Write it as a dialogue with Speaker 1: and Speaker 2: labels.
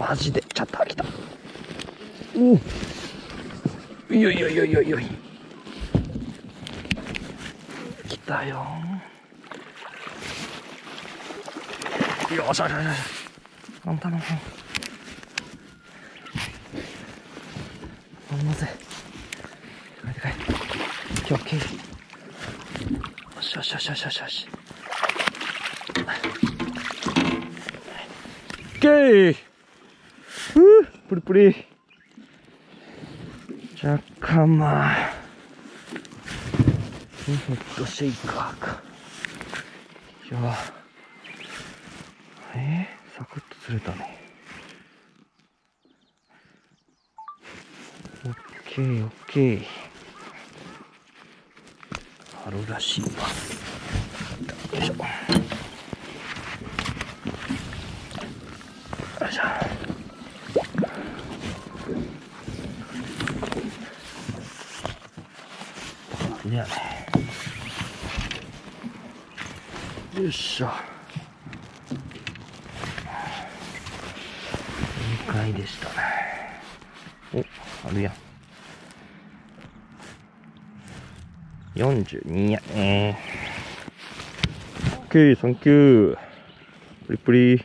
Speaker 1: マジでチャッター来た。おお、いよいよいよいよいよい。来たよ。よしよしよしよし。頼む頼む頼む。頼むぜ。でかいでかい。オッケー。よしよしよしよしよしよし。オッケー。プリプリ。若干まあヘッドシェイカーか。いやサクッと釣れたね。オッケーオッケー。春らしいわ。よいしょよいしょ。いやね。よいしょ。2回でしたね。お、あるやん。42やね。オッケー、サンキュー。プリプリ。